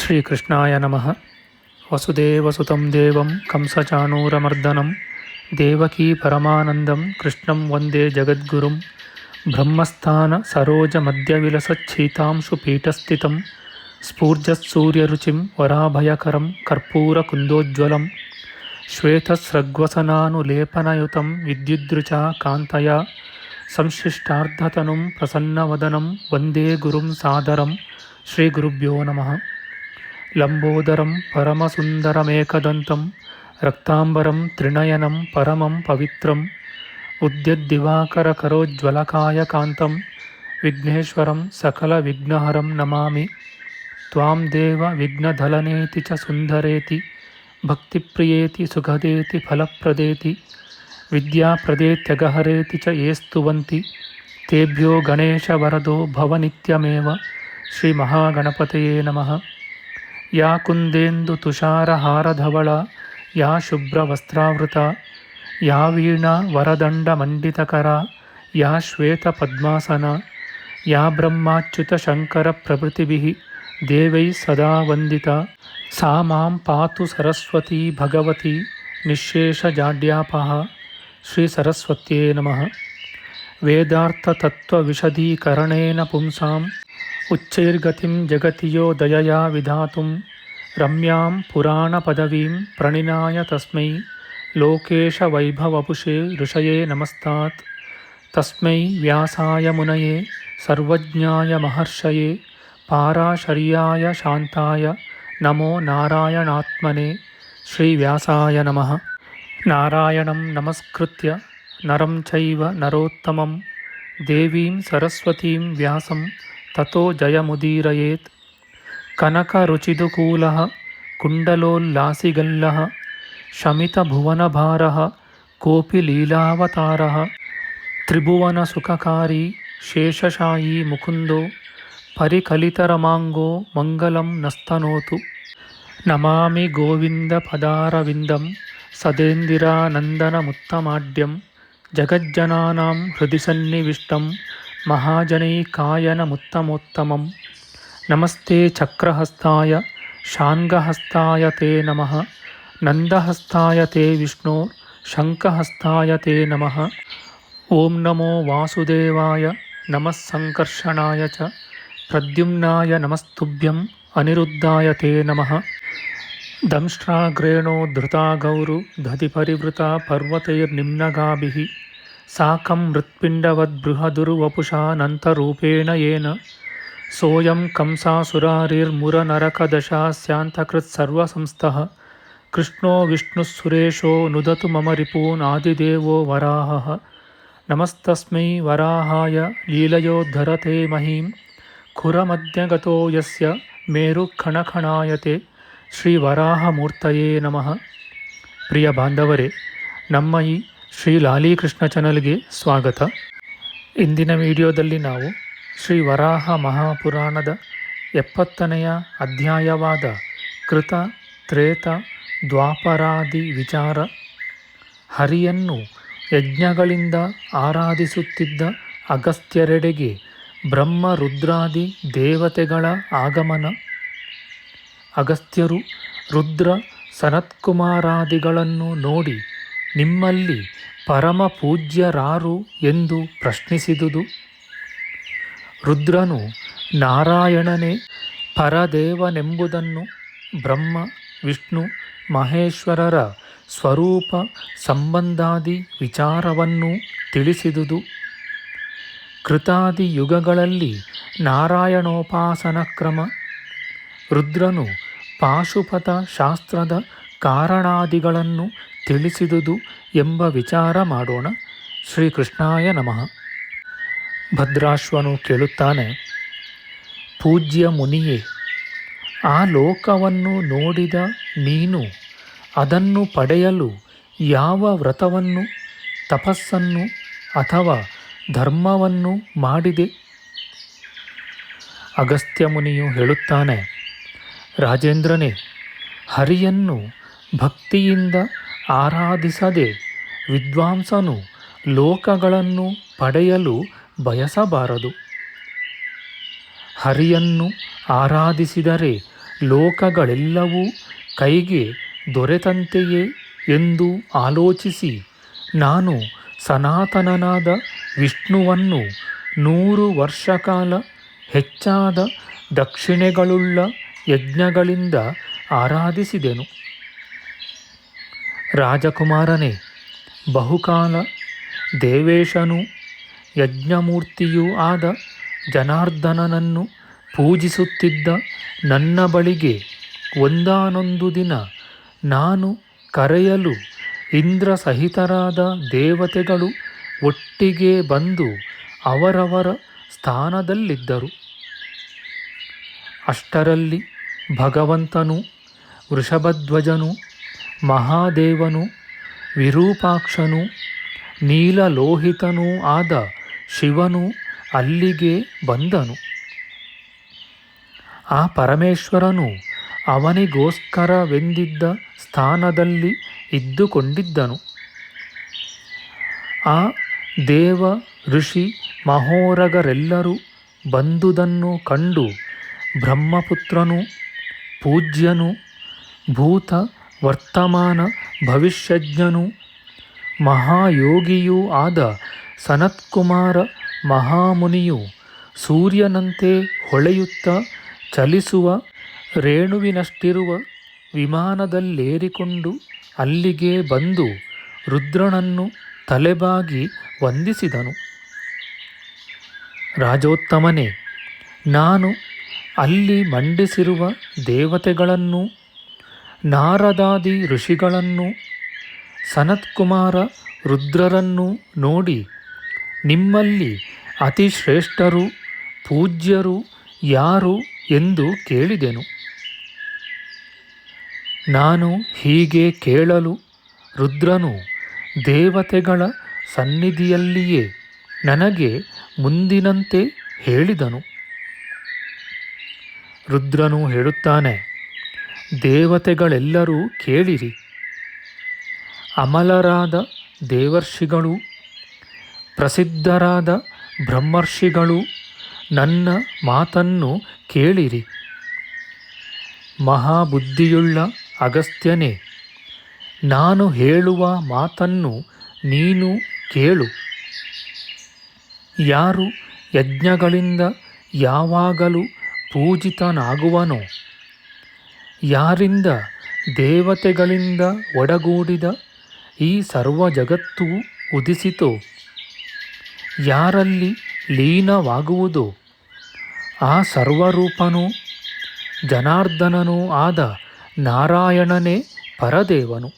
ಶ್ರೀಕೃಷ್ಣಾಯ ನಮಃ. ವಸುದೇವಸುತಂ ದೇವಂ ಕಂಸಚಾಣೂರಮರ್ದನಂ ದೇವಕೀ ಪರಮಾನಂದಂ ಕೃಷ್ಣಂ ವಂದೇ ಜಗದ್ಗುರುಂ. ಬ್ರಹ್ಮಸ್ಥಾನ ಸರೋಜ ಮಧ್ಯವಿಲಸಚ್ಛೀತಾಂಶು ಪೀಠಸ್ಥಿತಂ ಸ್ಫೂರ್ಜತ್ಸೂರ್ಯರುಚಿಂ ವರಾಭಯಕರಂ ಕರ್ಪೂರಕುಂದೋಜ್ವಲಂ ಶ್ವೇತಸ್ರಗ್ವಸನಾನುಲೇಪನಯುತಂ ವಿದ್ಯುದ್ರುಚಾ ಕಾಂತಯಾ ಸಂಶ್ಲಿಷ್ಟಾರ್ಧತನುಂ ಪ್ರಸನ್ನವದನಂ ವಂದೇ ಗುರುಂ ಸಾದರಂ. ಶ್ರೀಗುರುಭ್ಯೋ ನಮಃ. ಲಂಬೋದರಂ ಪರಮಸುಂದರಮೇಕದಂತಂ ರಕ್ತಾಂಬರಂ ತ್ರಿನಯನಂ ಪರಮಂ ಪವಿತ್ರಂ ಉದ್ಯದ್ದಿವಾಕರಕರೋಜ್ವಲಕಾಯಕಾಂತಂ ವಿಘ್ನೇಶ್ವರಂ ಸಕಲವಿಘ್ನಹರಂ ನಮಾಮಿ. ತ್ವಾಂ ದೇವ ವಿಘ್ನಧಲನೇತಿ ಚ ಸುಂದರೇತಿ ಭಕ್ತಿಪ್ರಿಯೇತಿ ಸುಖದೇತಿ ಫಲಪ್ರದೇತಿ ವಿದ್ಯಾಪ್ರದೇತ್ಯಗಹರೇತಿ ಚ ಯೇ ಸ್ತುವಂತಿ ತೇಭ್ಯೋ ಗಣೇಶವರದೋ ಭವನಿತ್ಯಮೇವ. ಶ್ರೀಮಹಾಗಣಪತಯೇ ನಮಃ. ಯಾ ಕುಂದೇಂದು ತುಷಾರಹಾರಧವಳ ಯಾ ಶುಭ್ರವಸ್ತ್ರಾವೃತ ಯಾ ವೀಣಾ ವರದಂಡಮಂಡಿತಕರ ಯಾ ಶ್ವೇತಪದ್ಮಾಸನ ಯಾ ಬ್ರಹ್ಮಾಚ್ಯುತಶಂಕರಪ್ರಭೃತಿಭಿಃ ದೇವೈಃ ಸದಾ ವಂದಿತಾ ಸಾ ಮಾಂ ಪಾತು ಸರಸ್ವತೀ ಭಗವತಿ ನಿಶ್ಶೇಷಜಾಡ್ಯಾಪಃ. ಶ್ರೀ ಸರಸ್ವತ್ಯೇ ನಮಃ. ವೇದಾರ್ಥತತ್ವವಿಶದೀಕರಣೇನ ಪುಂಸಾಂ ಉಚ್ಚೈರ್ಗತಿಂ ಜಗತಿ ಯೋ ದಯಯಾ ವಿಧಾತುಂ ರಮ್ಯಾಂ ಪುರಾಣಪದವೀಂ ಪ್ರಣಿನಾಯ ತಸ್ಮೈ ಲೋಕೇಶವೈಭವಪುಷೇ ಋಷಯೇ ನಮಸ್ತಾತ್. ತಸ್ಮೈ ವ್ಯಾಸಾಯ ಮುನಯೇ ಸರ್ವಜ್ಞಾಯ ಮಹರ್ಷಯೇ ಪಾರಾಶರ್ಯಾಯ ಶಾಂತಾಯ ನಮೋ ನಾರಾಯಣಾತ್ಮನೇ. ಶ್ರೀವ್ಯಾಸಾಯ ನಮಃ. ನಾರಾಯಣಂ ನಮಸ್ಕೃತ್ಯ ನರಂ ಚೈವ ನರೋತ್ತಮಂ ದೇವೀಂ ಸರಸ್ವತೀಂ ವ್ಯಾಸಂ ತತೋ ಜಯಮುದೀರಯೇತ್. ಕನಕರುಚಿದುಕೂಲಃ ಕುಂಡಲೋಲ್ಲಾಸಿಗಲ್ಲಃ ಶಮಿತಭುವನಭಾರಃ ಕೋಪಿ ಲೀಲಾವತಾರಃ ತ್ರಿಭುವನಸುಖಕಾರಿ ಶೇಷಶಾಯೀ ಮುಕುಂದೋ ಪರಿಕಲಿತರಮಾಂಗೋ ಮಂಗಲಂ ನಸ್ತನೋತು. ನಮಾಮಿ ಗೋವಿಂದಪದಾರವಿಂದಂ ಸದೇಂದಿರಾನಂದನಮುತ್ತಮಾಡ್ಯಂ ಜಗಜ್ಜನಾನಾಂ ಹೃದಿ ಸನ್ನಿವಿಷ್ಟಂ ಮಹಾಜನೈಕಾಯನಮುತ್ತಮೋತ್ತಮಂ. ನಮಸ್ತೆ ಚಕ್ರಹಸ್ತಾಯ ಶಾಂಗಹಸ್ತಾಯ ತೇ ನಮಃ. ನಂದಹಸ್ತಾಯ ತೇ ವಿಷ್ಣೋ ಶಂಖಹಸ್ತಾಯ ತೇ ನಮಃ. ಓಂ ನಮೋ ವಾಸುದೇವಾಯ ನಮಃ ಸಂಕರ್ಷಣಾಯ ಚ ಪ್ರದ್ಯುಮ್ನಾಯ ನಮಸ್ತುಭ್ಯಂ ಅನಿರುದ್ಧಾಯ ತೇ ನಮಃ. ದಂಷ್ಟ್ರಾಗ್ರೇಣೋ ಧೃತಾ ಗೌರು ದಧಿಪರಿವೃತಾ ಪರ್ವತೈರ್ನಿಮ್ನಗಾಭಿಃ ಸಾಕಂ ಮೃತ್ಪಿಂಡವದ್ಬೃಹದುರ್ವಪುಷಾನಂತರೂಪೇಣ ಯೇನ ಸೋಯಂ ಕಂಸಾಸುರಾರಿರ್ಮುರನರಕದಶಾಸ್ಯಾಂತಕೃತ್ಸರ್ವಸಂಸ್ಥಃ ಕೃಷ್ಣೋ ವಿಷ್ಣುಃಸುರೇಶೋ ನುದತು ಮಮ ರಿಪೂನ್ ಆದಿದೇವೋ ವರಾಹಃ. ನಮಸ್ತಸ್ಮೈ ವರಾಹಾಯ ಲೀಲಯೋದ್ಧರತೆ ಮಹೀಂ ಖುರಮಧ್ಯಗತೋ ಯಸ್ಯ ಮೇರುಖಣಖಣಾಯತೆ. ಶ್ರೀ ವರಾಹಮೂರ್ತಯೇ ನಮಃ. ಪ್ರಿಯ ಬಾಂಧವರೇ, ನಮ್ಮ ಈ ಶ್ರೀ ಲಾಲೀಕೃಷ್ಣ ಚಾನಲ್ಗೆ ಸ್ವಾಗತ. ಇಂದಿನ ವಿಡಿಯೋದಲ್ಲಿ ನಾವು ಶ್ರೀ ವರಾಹ ಮಹಾಪುರಾಣದ 70ನೆಯ ಅಧ್ಯಾಯವಾದ ಕೃತ ತ್ರೇತ ದ್ವಾಪರಾದಿ ವಿಚಾರ, ಹರಿಯನ್ನು ಯಜ್ಞಗಳಿಂದ ಆರಾಧಿಸುತ್ತಿದ್ದ ಅಗಸ್ತ್ಯರೆಡೆಗೆ ಬ್ರಹ್ಮ ರುದ್ರಾದಿ ದೇವತೆಗಳ ಆಗಮನ, ಅಗಸ್ತ್ಯರು ರುದ್ರ ಸನತ್ಕುಮಾರಾದಿಗಳನ್ನು ನೋಡಿ ನಿಮ್ಮಲ್ಲಿ ಪರಮ ಪೂಜ್ಯರಾರು ಎಂದು ಪ್ರಶ್ನಿಸಿದುದು, ರುದ್ರನು ನಾರಾಯಣನೇ ಪರದೇವನೆಂಬುದನ್ನು, ಬ್ರಹ್ಮ ವಿಷ್ಣು ಮಹೇಶ್ವರರ ಸ್ವರೂಪ ಸಂಬಂಧಾದಿ ವಿಚಾರವನ್ನು ತಿಳಿಸಿದುದು, ಕೃತಾದಿ ಯುಗಗಳಲ್ಲಿ ನಾರಾಯಣೋಪಾಸನ ಕ್ರಮ, ರುದ್ರನು ಪಾಶುಪತ ಶಾಸ್ತ್ರದ ಕಾರಣಾದಿಗಳನ್ನು ತಿಳಿಸಿದುದು ಎಂಬ ವಿಚಾರ ಮಾಡೋಣ. ಶ್ರೀಕೃಷ್ಣಾಯ ನಮಃ. ಭದ್ರಾಶ್ವನು ಕೇಳುತ್ತಾನೆ, ಪೂಜ್ಯ ಮುನಿಯೇ, ಆ ಲೋಕವನ್ನು ನೋಡಿದ ನೀನು ಅದನ್ನು ಪಡೆಯಲು ಯಾವ ವ್ರತವನ್ನು, ತಪಸ್ಸನ್ನು ಅಥವಾ ಧರ್ಮವನ್ನು ಮಾಡಿದೆ? ಅಗಸ್ತ್ಯ ಮುನಿಯು ಹೇಳುತ್ತಾನೆ, ರಾಜೇಂದ್ರನೇ, ಹರಿಯನ್ನು ಭಕ್ತಿಯಿಂದ ಆರಾಧಿಸದೆ ವಿದ್ವಾಂಸನು ಲೋಕಗಳನ್ನು ಪಡೆಯಲು ಬಯಸಬಾರದು. ಹರಿಯನ್ನು ಆರಾಧಿಸಿದರೆ ಲೋಕಗಳೆಲ್ಲವೂ ಕೈಗೆ ದೊರೆತಂತೆಯೇ ಎಂದು ಆಲೋಚಿಸಿ ನಾನು ಸನಾತನನಾದ ವಿಷ್ಣುವನ್ನು 100 ವರ್ಷ ಕಾಲ ಹೆಚ್ಚಾದ ದಕ್ಷಿಣೆಗಳುಳ್ಳ ಯಜ್ಞಗಳಿಂದ ಆರಾಧಿಸಿದೆನು. ರಾಜಕುಮಾರನೇ, ಬಹುಕಾಲ ದೇವೇಶನೂ ಯಜ್ಞಮೂರ್ತಿಯೂ ಆದ ಜನಾರ್ದನನನ್ನು ಪೂಜಿಸುತ್ತಿದ್ದ ನನ್ನ ಬಳಿಗೆ ಒಂದಾನೊಂದು ದಿನ ನಾನು ಕರೆಯಲು ಇಂದ್ರಸಹಿತರಾದ ದೇವತೆಗಳು ಒಟ್ಟಿಗೆ ಬಂದು ಅವರವರ ಸ್ಥಾನದಲ್ಲಿದ್ದರು. ಅಷ್ಟರಲ್ಲಿ ಭಗವಂತನು, ವೃಷಭಧ್ವಜನು, ಮಹಾದೇವನು, ವಿರೂಪಾಕ್ಷನು, ನೀಲಲೋಹಿತನೂ ಆದ ಶಿವನು ಅಲ್ಲಿಗೆ ಬಂದನು. ಆ ಪರಮೇಶ್ವರನು ಅವನಿಗೋಸ್ಕರವೆಂದಿದ್ದ ಸ್ಥಾನದಲ್ಲಿ ಇದ್ದುಕೊಂಡಿದ್ದನು. ಆ ದೇವ ಋಷಿ ಮಹೋರಗರೆಲ್ಲರೂ ಬಂದುದನ್ನು ಕಂಡು ಬ್ರಹ್ಮಪುತ್ರನು, ಪೂಜ್ಯನು, ಭೂತ ವರ್ತಮಾನ ಭವಿಷ್ಯಜ್ಞನು, ಮಹಾಯೋಗಿಯೂ ಆದ ಸನತ್ಕುಮಾರ ಮಹಾಮುನಿಯು ಸೂರ್ಯನಂತೆ ಹೊಳೆಯುತ್ತಾ ಚಲಿಸುವ ರೇಣುವಿನಷ್ಟಿರುವ ವಿಮಾನದಲ್ಲೇರಿಕೊಂಡು ಅಲ್ಲಿಗೆ ಬಂದು ರುದ್ರನನ್ನು ತಲೆಬಾಗಿ ವಂದಿಸಿದನು. ರಾಜೋತ್ತಮನೇ, ನಾನು ಅಲ್ಲಿ ಮಂಡಿಸಿರುವ ದೇವತೆಗಳನ್ನು, ನಾರದಾದಿ ಋಷಿಗಳನ್ನು, ಸನತ್ಕುಮಾರ ರುದ್ರರನ್ನು ನೋಡಿ ನಿಮ್ಮಲ್ಲಿ ಅತಿ ಶ್ರೇಷ್ಠರು, ಪೂಜ್ಯರು ಯಾರು ಎಂದು ಕೇಳಿದೆನು. ನಾನು ಹೀಗೆ ಕೇಳಲು ರುದ್ರನು ದೇವತೆಗಳ ಸನ್ನಿಧಿಯಲ್ಲಿಯೇ ನನಗೆ ಮುಂದಿನಂತೆ ಹೇಳಿದನು. ರುದ್ರನು ಹೇಳುತ್ತಾನೆ, ದೇವತೆಗಳೆಲ್ಲರೂ ಕೇಳಿರಿ. ಅಮಲರಾದ ದೇವರ್ಷಿಗಳು, ಪ್ರಸಿದ್ಧರಾದ ಬ್ರಹ್ಮರ್ಷಿಗಳು ನನ್ನ ಮಾತನ್ನು ಕೇಳಿರಿ. ಮಹಾಬುದ್ಧಿಯುಳ್ಳ ಅಗಸ್ತ್ಯನೇ, ನಾನು ಹೇಳುವ ಮಾತನ್ನು ನೀನು ಕೇಳು. ಯಾರು ಯಜ್ಞಗಳಿಂದ ಯಾವಾಗಲೂ ಪೂಜಿತನಾಗುವನೋ, ಯಾರಿಂದ ದೇವತೆಗಳಿಂದ ಒಡಗೂಡಿದ ಈ ಸರ್ವ ಜಗತ್ತೂ ಉದಿಸಿತೋ, ಯಾರಲ್ಲಿ ಲೀನವಾಗುವುದೋ ಆ ಸರ್ವರೂಪನೂ ಜನಾರ್ದನನೂ ಆದ ನಾರಾಯಣನೇ ಪರದೇವನು.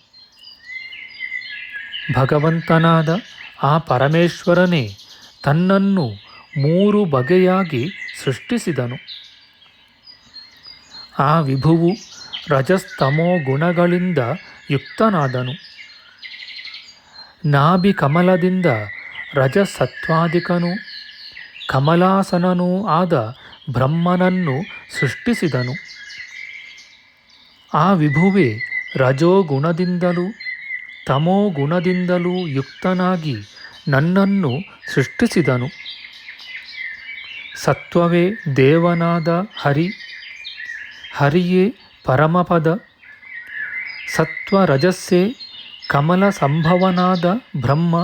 ಭಗವಂತನಾದ ಆ ಪರಮೇಶ್ವರನೇ ತನ್ನನ್ನು 3 ಬಗೆಯಾಗಿ ಸೃಷ್ಟಿಸಿದನು. ಆ ವಿಭುವು ರಜಸ್ತಮೋ ಗುಣಗಳಿಂದ ಯುಕ್ತನಾದನು. ನಾಭಿ ಕಮಲದಿಂದ ರಜಸತ್ವಾಧಿಕನೂ ಕಮಲಾಸನನೂ ಆದ ಬ್ರಹ್ಮನನ್ನು ಸೃಷ್ಟಿಸಿದನು. ಆ ವಿಭುವೇ ರಜೋಗುಣದಿಂದಲೂ ತಮೋಗುಣದಿಂದಲೂ ಯುಕ್ತನಾಗಿ ನನ್ನನ್ನು ಸೃಷ್ಟಿಸಿದನು. ಸತ್ವವೇ ದೇವನಾದ ಹರಿ, ಹರಿಯೇ ಪರಮಪದ, ಸತ್ವರಜಸ್ಸೇ ಕಮಲ ಸಂಭವನಾದ ಬ್ರಹ್ಮ,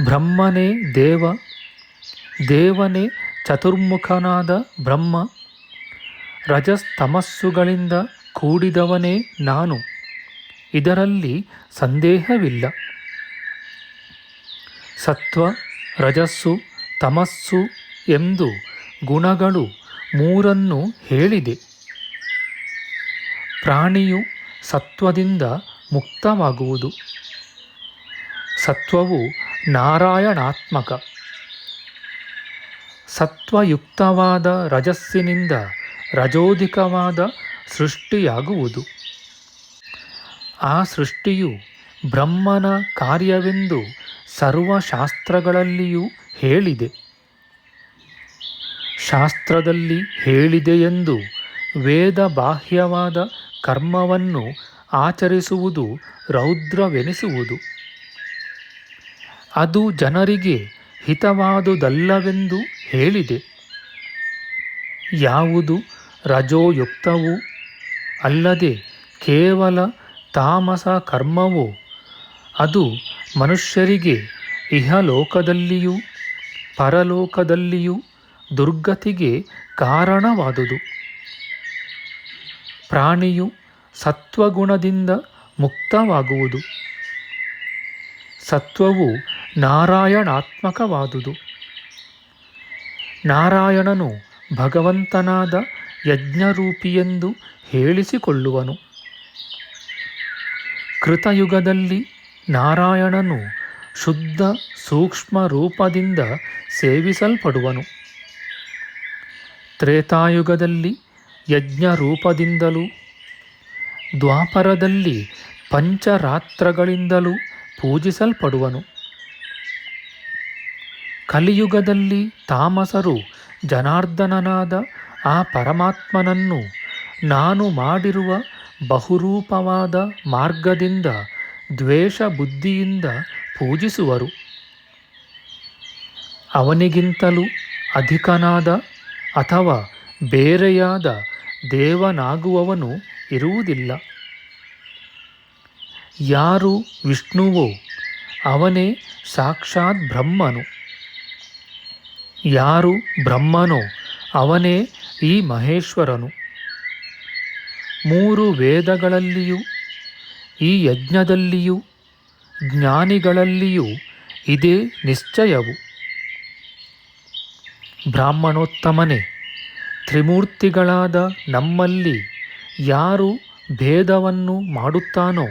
ಬ್ರಹ್ಮನೇ ದೇವ, ದೇವನೇ ಚತುರ್ಮುಖನಾದ ಬ್ರಹ್ಮ, ರಜಸ್ತಮಸ್ಸುಗಳಿಂದ ಕೂಡಿದವನೇ ನಾನು. ಇದರಲ್ಲಿ ಸಂದೇಹವಿಲ್ಲ. ಸತ್ವ, ರಜಸ್ಸು, ತಮಸ್ಸು ಎಂದು ಗುಣಗಳು 3 ಹೇಳಿದೆ. ಪ್ರಾಣಿಯು ಸತ್ವದಿಂದ ಮುಕ್ತವಾಗುವುದು. ಸತ್ವವು ನಾರಾಯಣಾತ್ಮಕ. ಸತ್ವಯುಕ್ತವಾದ ರಜಸ್ಸಿನಿಂದ ರಜೋಧಿಕವಾದ ಸೃಷ್ಟಿಯಾಗುವುದು. ಆ ಸೃಷ್ಟಿಯು ಬ್ರಹ್ಮನ ಕಾರ್ಯವೆಂದು ಸರ್ವಶಾಸ್ತ್ರಗಳಲ್ಲಿಯೂ ಹೇಳಿದೆ. ಶಾಸ್ತ್ರದಲ್ಲಿ ಹೇಳಿದೆಯೆಂದು ವೇದ ಬಾಹ್ಯವಾದ ಕರ್ಮವನ್ನು ಆಚರಿಸುವುದು ರೌದ್ರವೆನಿಸುವುದು. ಅದು ಜನರಿಗೆ ಹಿತವಾದುದಲ್ಲವೆಂದು ಹೇಳಿದೆ. ಯಾವುದು ರಜೋಯುಕ್ತವೂ ಅಲ್ಲದೆ ಕೇವಲ ತಾಮಸ ಕರ್ಮವೋ ಅದು ಮನುಷ್ಯರಿಗೆ ಇಹಲೋಕದಲ್ಲಿಯೂ ಪರಲೋಕದಲ್ಲಿಯೂ ದುರ್ಗತಿಗೆ ಕಾರಣವಾದುದು. ಪ್ರಾಣಿಯು ಸತ್ವಗುಣದಿಂದ ಮುಕ್ತವಾಗುವುದು. ಸತ್ವವು ನಾರಾಯಣಾತ್ಮಕವಾದುದು. ನಾರಾಯಣನು ಭಗವಂತನಾದ ಯಜ್ಞರೂಪಿಯೆಂದು ಹೇಳಿಸಿಕೊಳ್ಳುವನು. ಕೃತಯುಗದಲ್ಲಿ ನಾರಾಯಣನು ಶುದ್ಧ ಸೂಕ್ಷ್ಮ ರೂಪದಿಂದ ಸೇವಿಸಲ್ಪಡುವನು. ತ್ರೇತಾಯುಗದಲ್ಲಿ ಯಜ್ಞ ರೂಪದಿಂದಲೂ ದ್ವಾಪರದಲ್ಲಿ ಪಂಚರಾತ್ರಗಳಿಂದಲೂ ಪೂಜಿಸಲ್ಪಡುವನು. ಕಲಿಯುಗದಲ್ಲಿ ತಾಮಸರು ಜನಾರ್ದನನಾದ ಆ ಪರಮಾತ್ಮನನ್ನು ನಾನು ಮಾಡಿರುವ ಬಹುರೂಪವಾದ ಮಾರ್ಗದಿಂದ ದ್ವೇಷ ಬುದ್ಧಿಯಿಂದ ಪೂಜಿಸುವರು. ಅವನಿಗಿಂತಲೂ ಅಧಿಕನಾದ ಅಥವಾ ಬೇರೆಯಾದ ದೇವನಾಗುವವನು ಇರುವುದಿಲ್ಲ. ಯಾರು ವಿಷ್ಣುವೋ ಅವನೇ ಸಾಕ್ಷಾತ್ ಬ್ರಹ್ಮನು. ಯಾರು ಬ್ರಹ್ಮನೋ ಅವನೇ ಈ ಮಹೇಶ್ವರನು. 3 ವೇದಗಳಲ್ಲಿಯೂ ಈ ಯಜ್ಞದಲ್ಲಿಯೂ ಜ್ಞಾನಿಗಳಲ್ಲಿಯೂ ಇದೇ ನಿಶ್ಚಯವು. ಬ್ರಾಹ್ಮಣೋತ್ತಮನೇ, ತ್ರಿಮೂರ್ತಿಗಳಾದ ನಮ್ಮಲ್ಲಿ ಯಾರು ಭೇದವನ್ನು ಮಾಡುತ್ತಾನೋ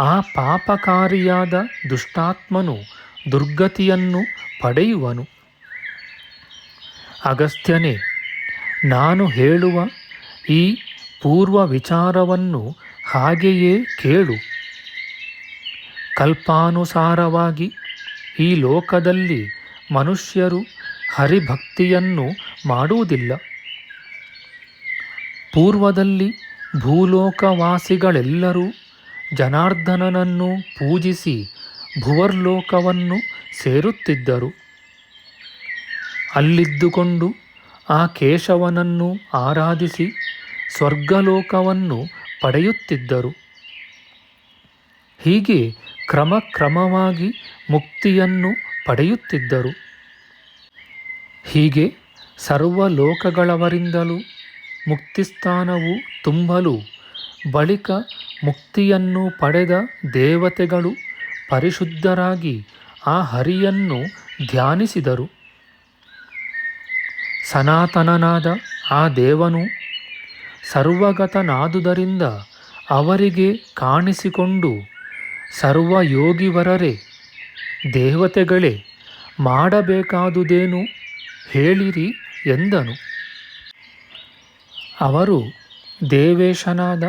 ಆ ಪಾಪಕಾರಿಯಾದ ದುಷ್ಟಾತ್ಮನು ದುರ್ಗತಿಯನ್ನು ಪಡೆಯುವನು. ಅಗಸ್ತ್ಯನೇ, ನಾನು ಹೇಳುವ ಈ ಪೂರ್ವ ವಿಚಾರವನ್ನು ಹಾಗೆಯೇ ಕೇಳು. ಕಲ್ಪಾನುಸಾರವಾಗಿ ಈ ಲೋಕದಲ್ಲಿ ಮನುಷ್ಯರು ಹರಿಭಕ್ತಿಯನ್ನು ಮಾಡುವುದಿಲ್ಲ. ಪೂರ್ವದಲ್ಲಿ ಭೂಲೋಕವಾಸಿಗಳೆಲ್ಲರೂ ಜನಾರ್ದನನನ್ನು ಪೂಜಿಸಿ ಭುವರ್ಲೋಕವನ್ನು ಸೇರುತ್ತಿದ್ದರು. ಅಲ್ಲಿದ್ದುಕೊಂಡು ಆ ಕೇಶವನನ್ನು ಆರಾಧಿಸಿ ಸ್ವರ್ಗಲೋಕವನ್ನು ಪಡೆಯುತ್ತಿದ್ದರು. ಹೀಗೆ ಕ್ರಮಕ್ರಮವಾಗಿ ಮುಕ್ತಿಯನ್ನು ಪಡೆಯುತ್ತಿದ್ದರು. ಹೀಗೆ ಸರ್ವಲೋಕಗಳವರಿಂದಲೂ ಮುಕ್ತಿಸ್ಥಾನವು ತುಂಬಲು ಬಳಿಕ ಮುಕ್ತಿಯನ್ನು ಪಡೆದ ದೇವತೆಗಳು ಪರಿಶುದ್ಧರಾಗಿ ಆ ಹರಿಯನ್ನು ಧ್ಯಾನಿಸಿದರು. ಸನಾತನನಾದ ಆ ದೇವನು ಸರ್ವಗತನಾದುದರಿಂದ ಅವರಿಗೆ ಕಾಣಿಸಿಕೊಂಡು ಸರ್ವಯೋಗಿವರರೇ, ದೇವತೆಗಳೇ, ಮಾಡಬೇಕಾದುದೇನು ಹೇಳಿರಿ ಎಂದನು. ಅವರು ದೇವೇಶನಾದ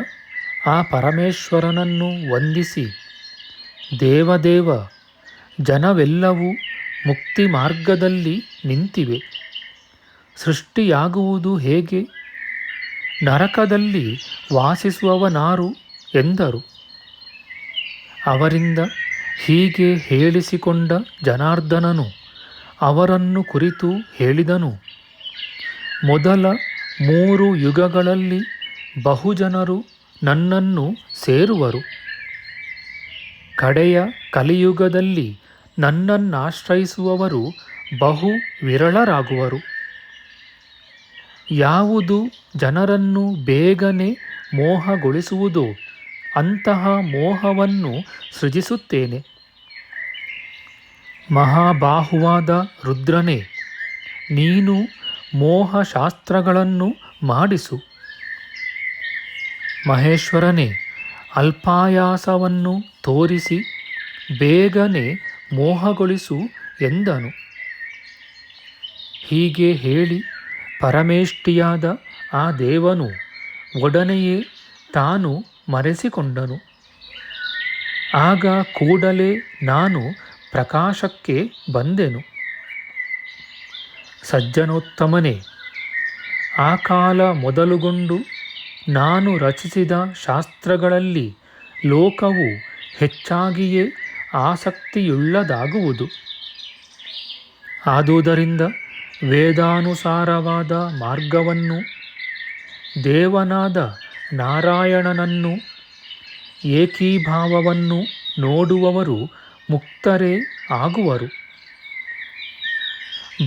ಆ ಪರಮೇಶ್ವರನನ್ನು ವಂದಿಸಿ, ದೇವದೇವ, ಜನವೆಲ್ಲವೂ ಮುಕ್ತಿ ಮಾರ್ಗದಲ್ಲಿ ನಿಂತಿವೆ. ಸೃಷ್ಟಿಯಾಗುವುದು ಹೇಗೆ? ನರಕದಲ್ಲಿ ವಾಸಿಸುವವನಾರು ಎಂದರು. ಅವರಿಂದ ಹೀಗೆ ಹೇಳಿಸಿಕೊಂಡ ಜನಾರ್ದನನು ಅವರನ್ನು ಕುರಿತು ಹೇಳಿದನು. ಮೊದಲ 3 ಯುಗಗಳಲ್ಲಿ ಬಹುಜನರು ನನ್ನನ್ನು ಸೇರುವರು. ಕಡೆಯ ಕಲಿಯುಗದಲ್ಲಿ ನನ್ನನ್ನಾಶ್ರಯಿಸುವವರು ಬಹು ವಿರಳರಾಗುವರು. ಯಾವುದು ಜನರನ್ನು ಬೇಗನೆ ಮೋಹಗೊಳಿಸುವುದೋ ಅಂತಹ ಮೋಹವನ್ನು ಸೃಜಿಸುತ್ತೇನೆ. ಮಹಾಬಾಹುವಾದ ರುದ್ರನೇ, ನೀನು ಮೋಹಶಾಸ್ತ್ರಗಳನ್ನು ಮಾಡಿಸು. ಮಹೇಶ್ವರನೇ, ಅಲ್ಪಾಯಾಸವನ್ನು ತೋರಿಸಿ ಬೇಗನೆ ಮೋಹಗೊಳಿಸು ಎಂದನು. ಹೀಗೆ ಹೇಳಿ ಪರಮೇಷ್ಠಿಯಾದ ಆ ದೇವನು ಒಡನೆಯೇ ತಾನು ಮರೆಸಿಕೊಂಡನು. ಆಗ ಕೂಡಲೇ ನಾನು ಪ್ರಕಾಶಕ್ಕೆ ಬಂದೆನು. ಸಜ್ಜನೋತ್ತಮನೇ, ಆ ಕಾಲ ಮೊದಲುಗೊಂಡು ನಾನು ರಚಿಸಿದ ಶಾಸ್ತ್ರಗಳಲ್ಲಿ ಲೋಕವು ಹೆಚ್ಚಾಗಿಯೇ ಆಸಕ್ತಿಯುಳ್ಳದಾಗುವುದು. ಆದುದರಿಂದ ವೇದಾನುಸಾರವಾದ ಮಾರ್ಗವನ್ನು ದೇವನಾದ ನಾರಾಯಣನನ್ನು ಏಕೀಭಾವವನ್ನು ನೋಡುವವರು ಮುಕ್ತರೇ ಆಗುವರು.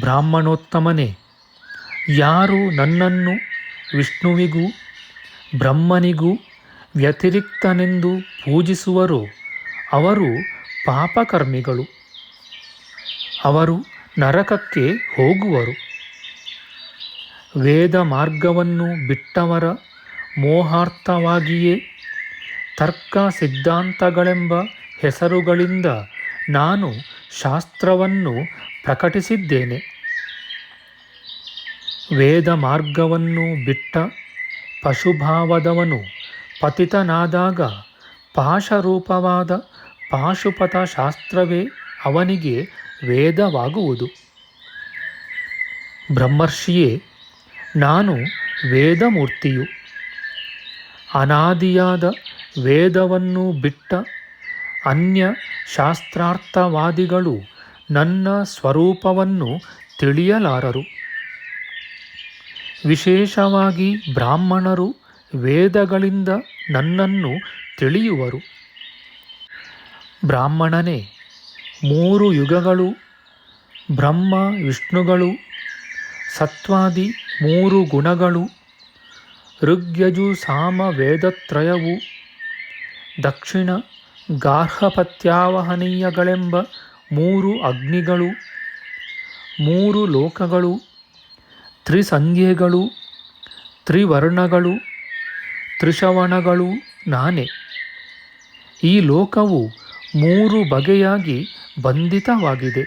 ಬ್ರಾಹ್ಮಣೋತ್ತಮನೇ, ಯಾರು ನನ್ನನ್ನು ವಿಷ್ಣುವಿಗೂ ಬ್ರಹ್ಮನಿಗೂ ವ್ಯತಿರಿಕ್ತನೆಂದು ಪೂಜಿಸುವರೋ ಅವರು ಪಾಪಕರ್ಮಿಗಳು. ಅವರು ನರಕಕ್ಕೆ ಹೋಗುವರು. ವೇದ ಮಾರ್ಗವನ್ನು ಬಿಟ್ಟವರ ಮೋಹಾರ್ಥವಾಗಿಯೇ ತರ್ಕ ಸಿದ್ಧಾಂತಗಳೆಂಬ ಹೆಸರುಗಳಿಂದ ನಾನು ಶಾಸ್ತ್ರವನ್ನು ಪ್ರಕಟಿಸಿದ್ದೇನೆ. ವೇದ ಮಾರ್ಗವನ್ನು ಬಿಟ್ಟ ಪಶುಭಾವದವನು ಪತಿತನಾದಾಗ ಪಾಶರೂಪವಾದ ಪಾಶುಪತ ಶಾಸ್ತ್ರವೇ ಅವನಿಗೆ ವೇದವಾಗುವುದು. ಬ್ರಹ್ಮರ್ಷಿಯೇ, ನಾನು ವೇದಮೂರ್ತಿಯು. ಅನಾದಿಯಾದ ವೇದವನ್ನು ಬಿಟ್ಟ ಅನ್ಯ ಶಾಸ್ತ್ರಾರ್ಥವಾದಿಗಳು ನನ್ನ ಸ್ವರೂಪವನ್ನು ತಿಳಿಯಲಾರರು. ವಿಶೇಷವಾಗಿ ಬ್ರಾಹ್ಮಣರು ವೇದಗಳಿಂದ ನನ್ನನ್ನು ತಿಳಿಯುವರು. ಬ್ರಾಹ್ಮಣನೇ, 3 ಯುಗಗಳು, ಬ್ರಹ್ಮ ವಿಷ್ಣುಗಳು, ಸತ್ವಾದಿ 3 ಗುಣಗಳು, ಋಗ್ಯಜು ಸಾಮ ವೇದತ್ರಯವು, ದಕ್ಷಿಣ ಗಾರ್ಹಪತ್ಯಾವಹನೀಯಗಳೆಂಬ 3 ಅಗ್ನಿಗಳು, 3 ಲೋಕಗಳು, ತ್ರಿಸಂಧ್ಯೆಗಳು, ತ್ರಿವರ್ಣಗಳು, ತ್ರಿಶವಣಗಳು ನಾನೇ. ಈ ಲೋಕವು 3 ಬಗೆಯಾಗಿ ಬಂಧಿತವಾಗಿದೆ.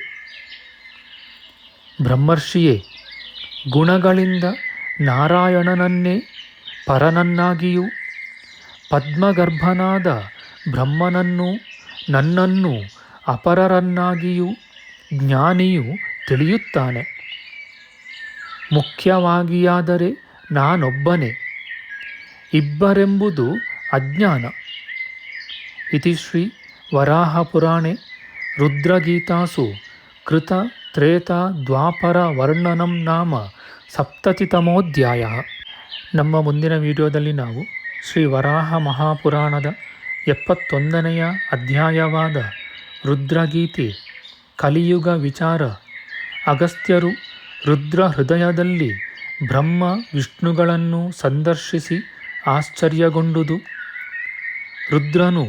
ಬ್ರಹ್ಮರ್ಷಿಯೇ, ಗುಣಗಳಿಂದ ನಾರಾಯಣನನ್ನೇ ಪರನನ್ನಾಗಿಯೂ ಪದ್ಮಗರ್ಭನಾದ ಬ್ರಹ್ಮನನ್ನು ನನ್ನನ್ನು ಅಪರರನ್ನಾಗಿಯೂ ಜ್ಞಾನಿಯು ತಿಳಿಯುತ್ತಾನೆ. ಮುಖ್ಯವಾಗಿಯಾದರೆ ನಾನೊಬ್ಬನೇ, ಇಬ್ಬರೆಂಬುದು ಅಜ್ಞಾನ. ಇತಿ ಶ್ರೀ ವರಾಹಪುರಾಣೆ ರುದ್ರಗೀತಾಸು ಕೃತ ತ್ರೇತಾ ದ್ವಾಪರ ವರ್ಣನಂ ನಾಮ 70ತಮೋಧ್ಯಾಯ. ನಮ್ಮ ಮುಂದಿನ ವಿಡಿಯೋದಲ್ಲಿ ನಾವು ಶ್ರೀ ವರಾಹ ಮಹಾಪುರಾಣದ 71ನೆಯ ಅಧ್ಯಾಯವಾದ ರುದ್ರಗೀತೆ ಕಲಿಯುಗ ವಿಚಾರ, ಅಗಸ್ತ್ಯರು ರುದ್ರ ಹೃದಯದಲ್ಲಿ ಬ್ರಹ್ಮ ವಿಷ್ಣುಗಳನ್ನು ಸಂದರ್ಶಿಸಿ ಆಶ್ಚರ್ಯಗೊಂಡುದು, ರುದ್ರನು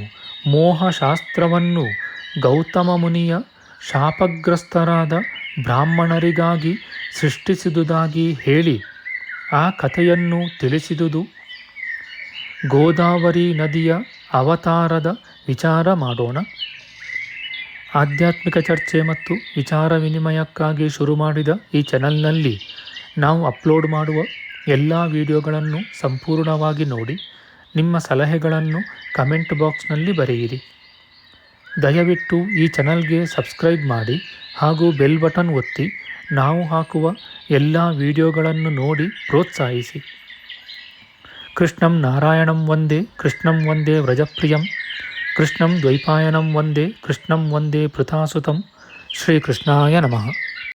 ಮೋಹಶಾಸ್ತ್ರವನ್ನು ಗೌತಮ ಮುನಿಯ ಶಾಪಗ್ರಸ್ತರಾದ ಬ್ರಾಹ್ಮಣರಿಗಾಗಿ ಸೃಷ್ಟಿಸಿದುದಾಗಿ ಹೇಳಿ ಆ ಕಥೆಯನ್ನು ತಿಳಿಸಿದುದು, ಗೋದಾವರಿ ನದಿಯ ಅವತಾರದ ವಿಚಾರ ಮಾಡೋಣ. ಆಧ್ಯಾತ್ಮಿಕ ಚರ್ಚೆ ಮತ್ತು ವಿಚಾರ ವಿನಿಮಯಕ್ಕಾಗಿ ಶುರು ಮಾಡಿದ ಈ ಚಾನಲ್ನಲ್ಲಿ ನಾವು ಅಪ್ಲೋಡ್ ಮಾಡುವ ಎಲ್ಲ ವಿಡಿಯೋಗಳನ್ನು ಸಂಪೂರ್ಣವಾಗಿ ನೋಡಿ ನಿಮ್ಮ ಸಲಹೆಗಳನ್ನು ಕಮೆಂಟ್ ಬಾಕ್ಸ್ನಲ್ಲಿ ಬರೆಯಿರಿ. ದಯವಿಟ್ಟು ಈ ಚಾನಲ್ಗೆ ಸಬ್ಸ್ಕ್ರೈಬ್ ಮಾಡಿ ಹಾಗೂ ಬೆಲ್ ಬಟನ್ ಒತ್ತಿ ನಾವು ಹಾಕುವ ಎಲ್ಲ ವಿಡಿಯೋಗಳನ್ನು ನೋಡಿ ಪ್ರೋತ್ಸಾಹಿಸಿ. ಕೃಷ್ಣಂ ನಾರಾಯಣಂ ವಂದೇ, ಕೃಷ್ಣಂ ವಂದೇ ವ್ರಜಪ್ರಿಯಂ, ಕೃಷ್ಣಂ ದ್ವೈಪಾಯನಂ ವಂದೇ, ಕೃಷ್ಣಂ ವಂದೇ ಪೃಥಾಸುತಂ. ಶ್ರೀಕೃಷ್ಣಾಯ ನಮಃ.